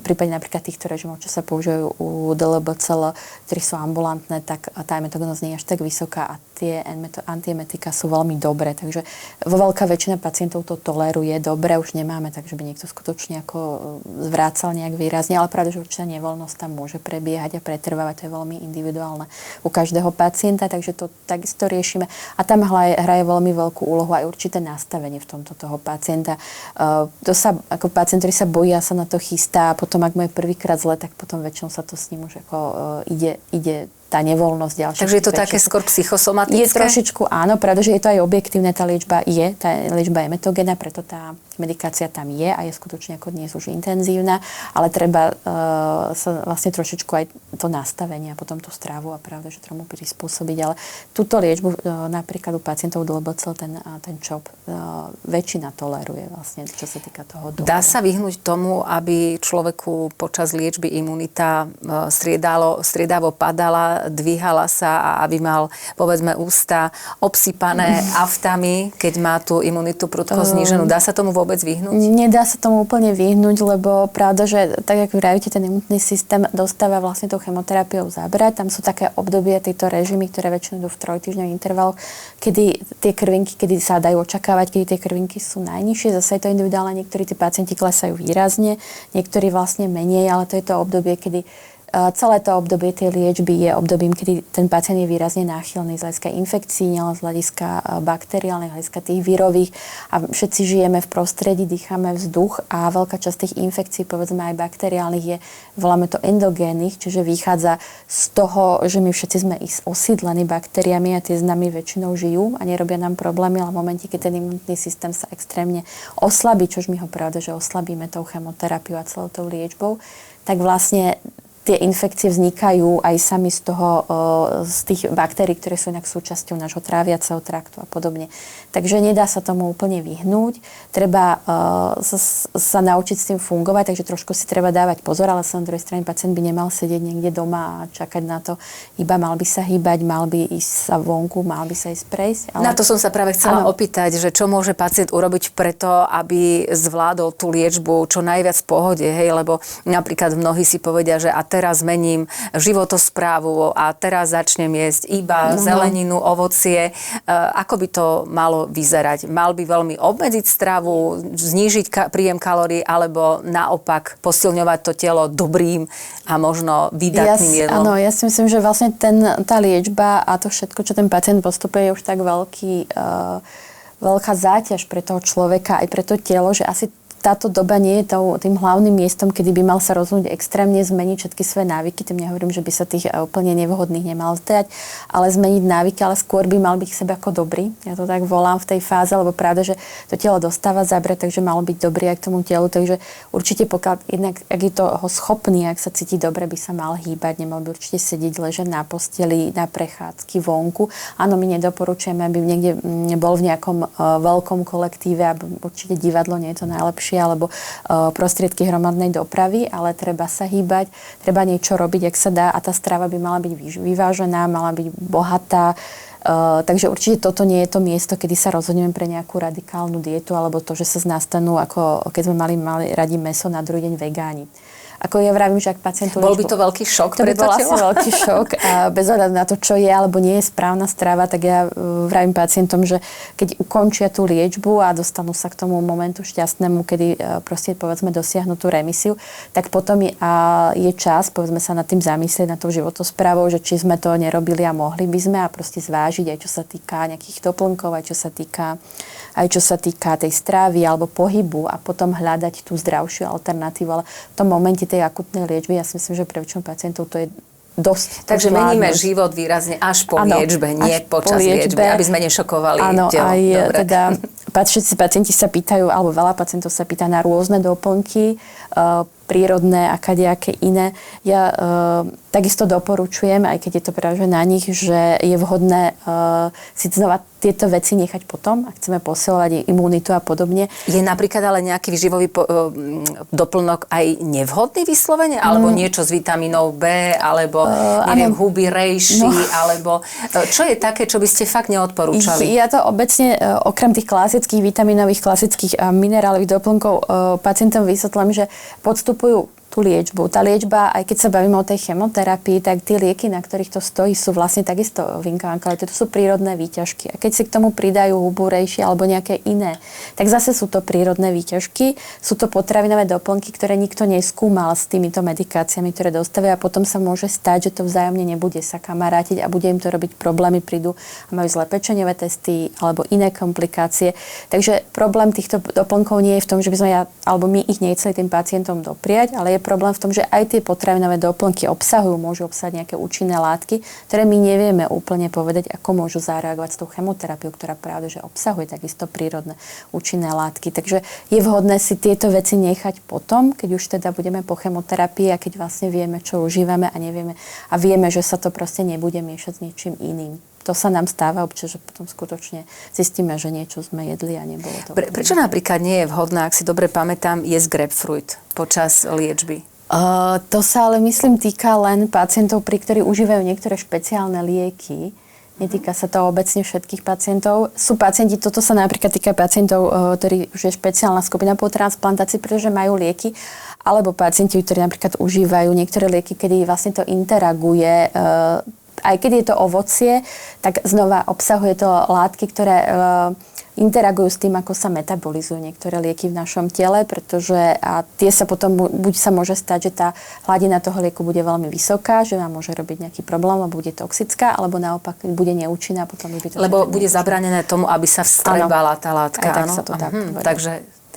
prípadne napríklad týchto režimov, čo sa používajú u DLBCL, ktorí sú ambulantné, tak tá metogénnosť nie je až tak vysoká a tie antiemetika sú veľmi dobré. Takže veľká väčšina pacientov to toleruje dobre, už nemáme, takže by niekto skutočne ako zvrácal nejak výrazne, ale pravda, že určitá nevoľnosť tam môže prebiehať a pretrvávať, to je veľmi individuálne u každého pacienta. pacienta, takže to takisto riešime. A tam hraje veľmi veľkú úlohu aj určité nastavenie v tomto toho pacienta. To sa, ako pacient, ktorý sa bojí a sa na to chystá, a potom, ak mu je prvýkrát zle, tak potom väčšinou sa to s ním už ako ide tá nevoľnosť ďalšia. Takže je to také skôr psychosomatické? Je trošičku áno, pretože je to aj objektívne, tá liečba je metogénna, preto tá medikácia tam je a je skutočne ako dnes už intenzívna, ale treba sa vlastne trošičku aj to nastavenie a potom tú stravu a pravda, že treba mu prispôsobiť, ale túto liečbu napríklad u pacientov DLBCL ten ČOP väčšina toleruje vlastne, čo sa týka toho dohľadu. Dá sa vyhnúť tomu, aby človeku počas liečby imunita striedavo padala, dvíhala sa a aby mal, povedzme, ústa obsypané aftami, keď má tú imunitu prudko zníženú. Dá sa tomu vôbec vyhnúť? Nedá sa tomu úplne vyhnúť, lebo pravda, že tak, ako vravíte, ten imunitný systém dostáva vlastne tou chemoterapiou zabrať. Tam sú také obdobia, tieto režimy, ktoré väčšinou idú v 3-týždňových intervaloch, kedy tie krvinky, kedy sa dajú očakávať, kedy tie krvinky sú najnižšie. Zase je to individuálne, niektorí tí pacienti klesajú výrazne, niektorí vlastne menej, ale to je to obdobie, kedy celé to obdobie tej liečby je obdobím, kedy ten pacient je výrazne náchylný z hľadiska infekcií, nielen z hľadiska bakteriálnych, z hľadiska tých vírových. A všetci žijeme v prostredí, dýchame vzduch a veľká časť tých infekcií, povedzme aj bakteriálnych, je, voláme to endogénnych, čiže vychádza z toho, že my všetci sme osídlení baktériami a tie s nami väčšinou žijú a nerobia nám problémy, ale v momente, keď ten imunitný systém sa extrémne oslabí, čož my ho pravda, že oslabíme tou chemoterapiou a celou tou liečbou, tak vlastne tie infekcie vznikajú aj sami z tých baktérií, ktoré sú inak súčasťou nášho tráviaceho traktu a podobne. Takže nedá sa tomu úplne vyhnúť. Treba sa naučiť s tým fungovať, takže trošku si treba dávať pozor, ale sa na druhej strane pacient by nemal sedieť niekde doma a čakať na to. Iba mal by sa hýbať, mal by ísť sa vonku, mal by sa ísť prejsť. Ale... Na to som sa práve chcela opýtať, že čo môže pacient urobiť preto, aby zvládol tú liečbu čo najviac v pohode, hej? Lebo napríklad mnohí si povedia, že a teraz zmením životosprávu a teraz začnem jesť iba zeleninu, ovocie. Ako by to malo vyzerať? Mal by veľmi obmedziť stravu, znížiť príjem kalórií, alebo naopak posilňovať to telo dobrým a možno výdatným jedlom? Áno, ja si myslím, že vlastne tá liečba a to všetko, čo ten pacient postupuje, je už tak veľká záťaž pre toho človeka aj pre to telo, že asi táto doba nie je tým hlavným miestom, kedy by mal sa rozhodnúť extrémne zmeniť všetky svoje návyky. Tým nehovorím, že by sa tých úplne nevhodných nemal zdať, ale zmeniť návyky, ale skôr by mal byť k sebe ako dobrý. Ja to tak volám v tej fáze, lebo pravda, že to telo dostáva zabrať, takže malo byť dobrý aj k tomu telu. Takže určite pokiaľ, jednak, ak je toho schopný, ak sa cíti dobre, by sa mal hýbať, nemal by určite sedieť, ležať na posteli, na prechádzky vonku. Áno, my nedoporučujeme, aby niekde bol v nejakom veľkom kolektíve, aby určite divadlo nie je to najlepšie, alebo prostriedky hromadnej dopravy, ale treba sa hýbať, treba niečo robiť, ak sa dá a tá strava by mala byť vyvážená, mala byť bohatá. Takže určite toto nie je to miesto, kedy sa rozhodneme pre nejakú radikálnu dietu alebo to, že sa z nás stanú, ako keď sme mali radi mäso, na druhý deň vegáni. Ako ja vravím, že ak pacientu... Bol by to veľký šok pre to telo? To by bol asi veľký šok a bez ohľadu na to, čo je alebo nie je správna strava, tak ja vravím pacientom, že keď ukončia tú liečbu a dostanú sa k tomu momentu šťastnému, kedy proste povedzme dosiahnu tú remisiu, tak potom je čas, povedzme sa nad tým zamyslieť, na tou životosprávou, že či sme to nerobili a mohli by sme a proste zvážiť aj čo sa týka nejakých doplnkov, aj čo sa týka tej strávy alebo pohybu a potom hľadať tú zdravšiu alternatívu. Ale v tom momente tej akutnej liečby, ja si myslím, že pre väčšinu pacientov to je dosť. Takže meníme život výrazne až po liečbe, nie počas liečby, aby sme nešokovali telo. Áno, aj teda všetci pacienti sa pýtajú, alebo veľa pacientov sa pýta na rôzne doplnky, prírodné a kadejaké iné. Ja takisto doporučujem, aj keď je to práve na nich, že je vhodné si znova tieto veci nechať potom, ak chceme posilovať imunitu a podobne. Je napríklad ale nejaký výživový doplnok aj nevhodný vyslovene? Alebo niečo s vitamínou B, alebo neviem, huby, rejši, alebo čo je také, čo by ste fakt neodporúčali? Ja to obecne, okrem tých klasických vitamínových, klasických minerálových doplnkov pacientom vysvetlím, že podstupujú tú tú liečbu. Tá liečba, aj keď sa bavíme o tej chemoterapii, tak tie lieky, na ktorých to stojí, sú vlastne takisto vinkovankálity. To sú prírodné výťažky. A keď si k tomu pridajú hubúrejšie alebo nejaké iné, tak zase sú to prírodné výťažky. Sú to potravinové doplnky, ktoré nikto neskúmal s týmito medikáciami, ktoré dostávajú, a potom sa môže stať, že to vzájomne nebude sa kamarátiť a bude im to robiť problémy, prídu a majú zlé pečeniové testy alebo iné komplikácie. Takže problém týchto doplnkov nie je v tom, že by sme alebo my ich nechceli tým pacientom dopriať, ale je problém v tom, že aj tie potravinové doplnky môžu obsahovať nejaké účinné látky, ktoré my nevieme úplne povedať, ako môžu zareagovať s tou chemoterapiou, ktorá práve že obsahuje takisto prírodné účinné látky. Takže je vhodné si tieto veci nechať potom, keď už teda budeme po chemoterapii a keď vlastne vieme, čo užívame a nevieme a vieme, že sa to proste nebude miešať s ničím iným. To sa nám stáva občas, že potom skutočne zistíme, že niečo sme jedli a nebolo to. Prečo napríklad nie je vhodné, ak si dobre pamätám, jesť grapefruit počas liečby? To sa ale myslím týka len pacientov, pri ktorých užívajú niektoré špeciálne lieky. Netýka sa to obecne všetkých pacientov. Sú pacienti, toto sa napríklad týka pacientov, ktorí už je špeciálna skupina po transplantácii, pretože majú lieky, alebo pacienti, ktorí napríklad užívajú niektoré lieky, kedy vlastne to interaguje. Aj keď je to ovocie, tak znova obsahuje to látky, ktoré interagujú s tým, ako sa metabolizujú niektoré lieky v našom tele, pretože a tie sa potom, buď sa môže stať, že tá hladina toho lieku bude veľmi vysoká, že nám môže robiť nejaký problém, alebo bude toxická, alebo naopak bude neúčinná, potom by to... Lebo bude zabranené tomu, aby sa vstrebala tá látka. Aj tak sa to tak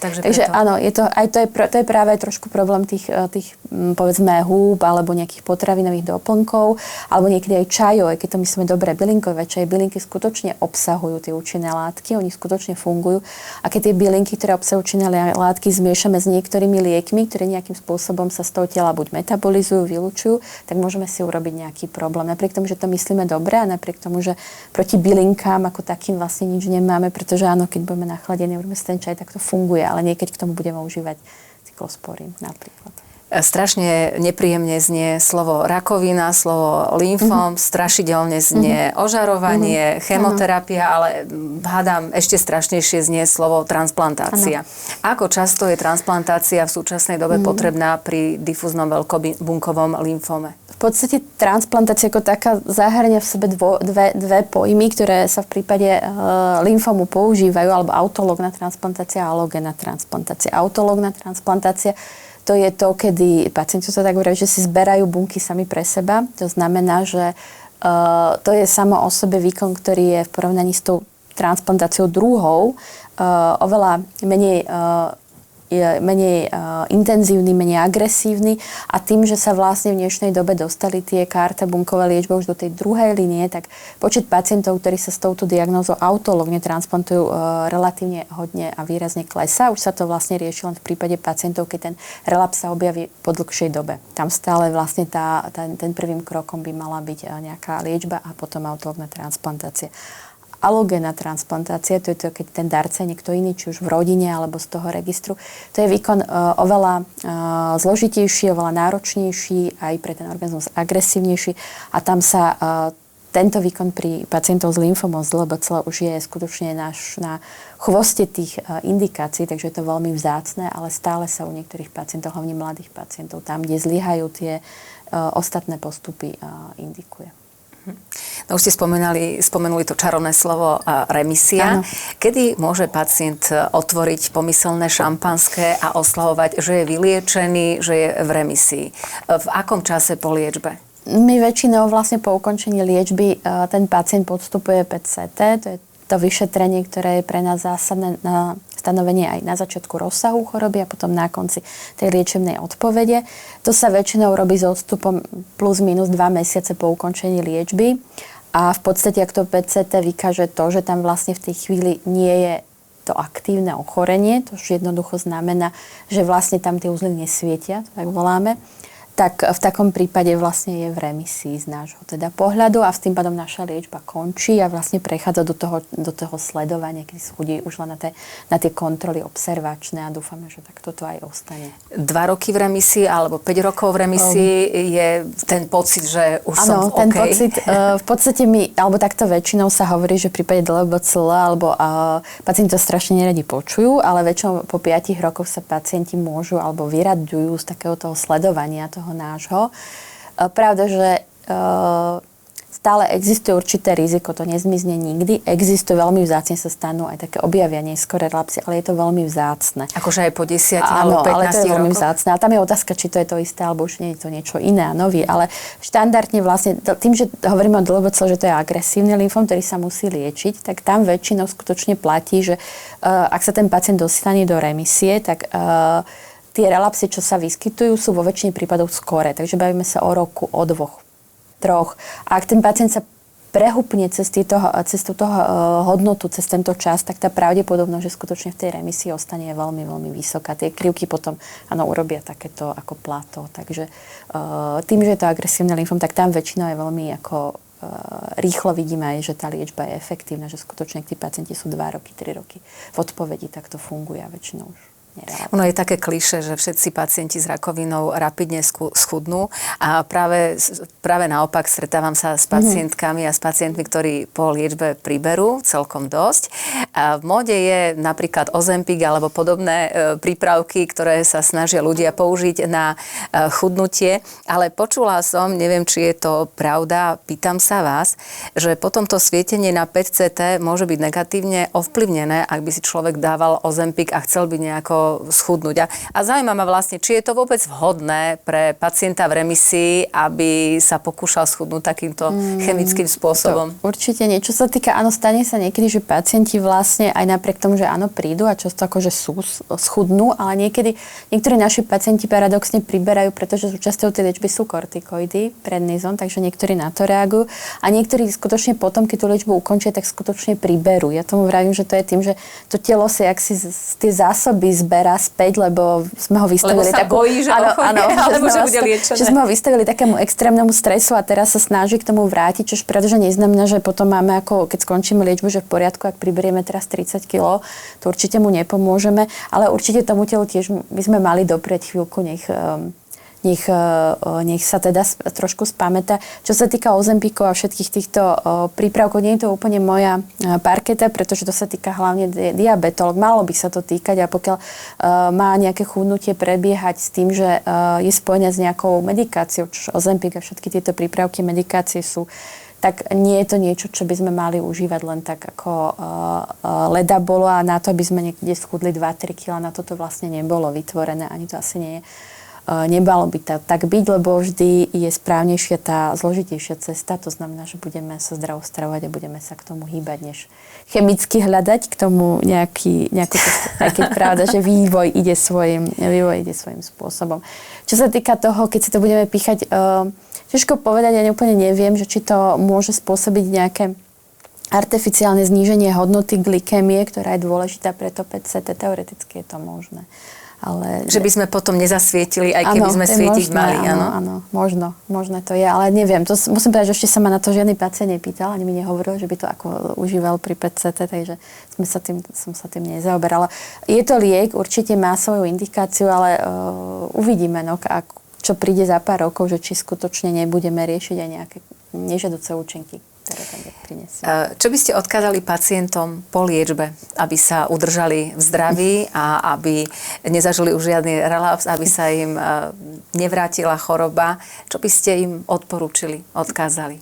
Takže áno, to je práve trošku problém tých povedzme húb alebo nejakých potravinových doplnkov alebo niekedy aj čajov, aj keď to myslíme dobre, bylinkové čaje. Bylinky skutočne obsahujú tie účinné látky, oni skutočne fungujú. A keď tie bylinky, ktoré obsahujú účinné látky, zmiešame s niektorými liekmi, ktoré nejakým spôsobom sa z toho tela buď metabolizujú, vylučujú, tak môžeme si urobiť nejaký problém. Napriek tomu, že to myslíme dobre a napriek tomu, že proti bylinkám ako takým vlastne nič nemáme, pretože áno, keď budeme nachladení, urobíme si ten čaj, tak to funguje. Ale niekedy k tomu budeme užívať cyklosporín napríklad. Strašne nepríjemne znie slovo rakovina, slovo lymfóm, strašidelne znie ožarovanie, chemoterapia, ale hádam ešte strašnejšie znie slovo transplantácia. Ako často je transplantácia v súčasnej dobe potrebná pri difúznom veľkobunkovom lymfóme? V podstate transplantácia ako taká zahŕňa v sebe dve pojmy, ktoré sa v prípade lymfómu používajú, alebo autológna transplantácia a alogénna transplantácia. Autológna transplantácia to je to, kedy pacienti sa tak hovoria, že si zberajú bunky sami pre seba. To znamená, že to je samo o sebe výkon, ktorý je v porovnaní s tou transplantáciou druhou oveľa menej intenzívny, menej agresívny a tým, že sa vlastne v dnešnej dobe dostali tie CAR-T bunkové liečby už do tej druhej línie, tak počet pacientov, ktorí sa s touto diagnózou autológne transplantujú, relatívne hodne a výrazne klesá. Už sa to vlastne rieši len v prípade pacientov, keď ten relaps sa objaví po dlhšej dobe. Tam stále vlastne ten prvým krokom by mala byť nejaká liečba a potom autológna transplantácia. Alogénna transplantácia, to je to, keď ten darca je niekto iný, či už v rodine alebo z toho registru. To je výkon oveľa zložitejší, oveľa náročnejší, aj pre ten organizmus agresívnejší a tam sa tento výkon pri pacientov s lymfomom z LBCL už je skutočne na chvoste tých indikácií, takže je to veľmi vzácne, ale stále sa u niektorých pacientov, hlavne mladých pacientov, tam, kde zlyhajú tie ostatné postupy, indikuje. No už ste spomenuli to čarovné slovo remisia. Áno. Kedy môže pacient otvoriť pomyselné šampanské a oslavovať, že je vyliečený, že je v remisii? V akom čase po liečbe? My väčšinou vlastne po ukončení liečby ten pacient podstupuje PET-CT, to je to vyšetrenie, ktoré je pre nás zásadné na stanovenie aj na začiatku rozsahu choroby a potom na konci tej liečebnej odpovede. To sa väčšinou robí s odstupom plus minus 2 mesiace po ukončení liečby a v podstate, ak to PET-CT vykáže to, že tam vlastne v tej chvíli nie je to aktívne ochorenie, to už jednoducho znamená, že vlastne tam tie uzly nesvietia, tak voláme, tak v takom prípade vlastne je v remisii z nášho teda pohľadu a s tým pádom naša liečba končí a vlastne prechádza do toho sledovania, kedy sa chodí už len na tie kontroly observačné a dúfame, že tak toto aj ostane. 2 roky v remisii alebo 5 rokov v remisii je ten pocit, že už som OK? Áno, ten pocit, v podstate alebo takto väčšinou sa hovorí, že v prípade DLBCL alebo pacienti to strašne neradi počujú, ale väčšinou po 5 rokoch sa pacienti môžu alebo vyraďujú z takého toho sledovania toho nášho. Pravda, že stále existuje určité riziko, to nezmizne nikdy. Existuje, veľmi vzácne sa stanú aj také objavia neskore relapsy, ale je to veľmi vzácne. Akože aj po 10 alebo 15 ale to je veľmi rokoch? vzácne. A tam je otázka, či to je to isté, alebo už nie je to niečo iné a nový. Ale štandardne vlastne, tým, že hovoríme o DLBCL, že to je agresívny lymfóm, ktorý sa musí liečiť, tak tam väčšinou skutočne platí, že ak sa ten pacient dostane do remisie, tak tie relapsy, čo sa vyskytujú, sú vo väčšine prípadov skore. Takže bavíme sa o roku, o 2, 3. A ak ten pacient sa prehupne cez túto hodnotu, cez tento čas, tak tá pravdepodobnosť, že skutočne v tej remisii ostane, je veľmi, veľmi vysoká. Tie krivky potom, urobia takéto ako plato. Takže tým, že je to agresívny lymfóm, tak tam väčšinou je veľmi rýchlo vidíme aj, že tá liečba je efektívna, že skutočne tí pacienti sú 2 roky, 3 roky v odpovedi, tak to funguje a väčšinou už. Ono je také klišé, že všetci pacienti s rakovinou rapidne schudnú a práve naopak stretávam sa s pacientkami a s pacientmi, ktorí po liečbe priberú celkom dosť. A v móde je napríklad Ozempic alebo podobné prípravky, ktoré sa snažia ľudia použiť na chudnutie, ale počula som, neviem, či je to pravda, pýtam sa vás, že potom to svietenie na PET-CT môže byť negatívne ovplyvnené, ak by si človek dával Ozempic a chcel byť nejako schudnúť. A zaujíma ma vlastne, či je to vôbec vhodné pre pacienta v remisii, aby sa pokúšal schudnúť takýmto chemickým spôsobom. Určite nie. Čo sa týka, stane sa niekedy, že pacienti vlastne aj napriek tomu, že prídu a často akože schudnú, ale niektorí naši pacienti paradoxne priberajú, pretože súčasťou tej liečby sú kortikoidy, prednizon, takže niektorí na to reagujú a niektorí skutočne potom, keď tú liečbu ukončia, tak skutočne priberú. Ja tomu vravím, že to je tým, že to telo si tie zásoby zberá späť, lebo sme ho vystavili bojí, že že sme ho vystavili takému extrémnemu stresu a teraz sa snaží k tomu vrátiť, čož pretože neznamená, že potom máme keď skončíme liečbu, že v poriadku, ak priberieme teraz 30 kg, to určite mu nepomôžeme, ale určite tomu telu tiež by sme mali doprieť chvíľku, nech sa teda trošku spamätá. Čo sa týka Ozempicov a všetkých týchto prípravkov, nie je to úplne moja parketa, pretože to sa týka hlavne diabetolog. Malo by sa to týkať a pokiaľ má nejaké chudnutie prebiehať s tým, že je spojené s nejakou medikáciou, čo Ozempic a všetky tieto prípravky medikácie sú, tak nie je to niečo, čo by sme mali užívať len tak ako leda bolo a na to, aby sme niekde schudli 2-3 kg, na toto vlastne nebolo vytvorené, ani to asi nie je. Nebalo by to tak byť, lebo vždy je správnejšia tá zložitejšia cesta, to znamená, že budeme sa zdravo stravovať a budeme sa k tomu hýbať, než chemicky hľadať k tomu nejakú cestu, aj keď pravda, že vývoj ide svojím spôsobom. Čo sa týka toho, keď si to budeme píchať, ťažko povedať, ja úplne neviem, že či to môže spôsobiť nejaké artificiálne zníženie hodnoty glykémie, ktorá je dôležitá pre to PET-CT, teoreticky je to možné. Ale že by sme potom nezasvietili, aj keby sme svietiť mali. Áno, možno to je, ale neviem. To musím povedať, že ešte sa ma na to žiadny pacient nepýtal, ani mi nehovoril, že by to ako užíval pri PET-CT, takže som sa tým nezaoberala. Je to liek, určite má svoju indikáciu, ale uvidíme, čo príde za pár rokov, že či skutočne nebudeme riešiť aj nejaké nežiaduce účinky. Čo by ste odkázali pacientom po liečbe, aby sa udržali v zdraví a aby nezažili už žiadny relaps, aby sa im nevrátila choroba? Čo by ste im odporúčili, odkázali?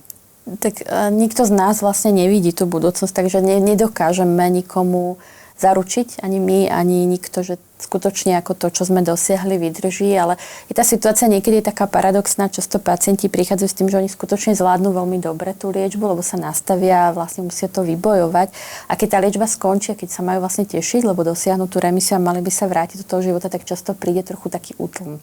Tak nikto z nás vlastne nevidí tú budúcnosť, takže nedokážeme nikomu zaručiť, ani my, ani nikto, že skutočne ako to, čo sme dosiahli, vydrží, ale je tá situácia niekedy taká paradoxná, často pacienti prichádzajú s tým, že oni skutočne zvládnu veľmi dobre tú liečbu, lebo sa nastavia a vlastne musia to vybojovať. A keď tá liečba skončí, keď sa majú vlastne tešiť, lebo dosiahnu tú remisiu a mali by sa vrátiť do toho života, tak často príde trochu taký útlm.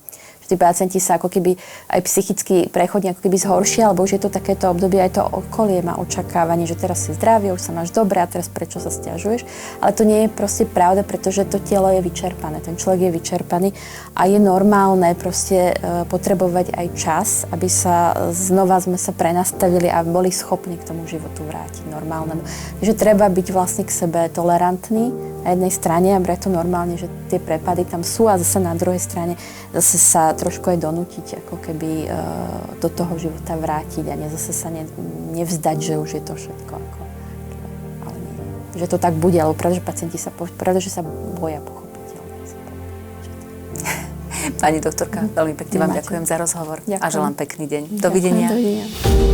že tí pacienti sa ako keby aj psychicky prechodne ako keby zhoršia, alebo už je to takéto obdobie, aj to okolie má očakávanie, že teraz si zdravý, už sa máš dobre a teraz prečo sa sťažuješ. Ale to nie je proste pravda, pretože to telo je vyčerpané, ten človek je vyčerpaný a je normálne proste potrebovať aj čas, aby sa znova sme sa prenastavili a boli schopní k tomu životu vrátiť normálnemu. Takže treba byť vlastne k sebe tolerantný na jednej strane a brať to normálne, že tie prepady tam sú a zase na druhej strane zase sa trošku aj donútiť, ako keby do toho života vrátiť a zase sa nevzdať, že už je to všetko. Ale nie, že to tak bude, ale pravda, že pacienti sa boja pochopiteľne. Pani doktorka, veľmi pekne vám ďakujem za rozhovor a želám pekný deň. Ďakujem, Dovidenia. Dovidenia.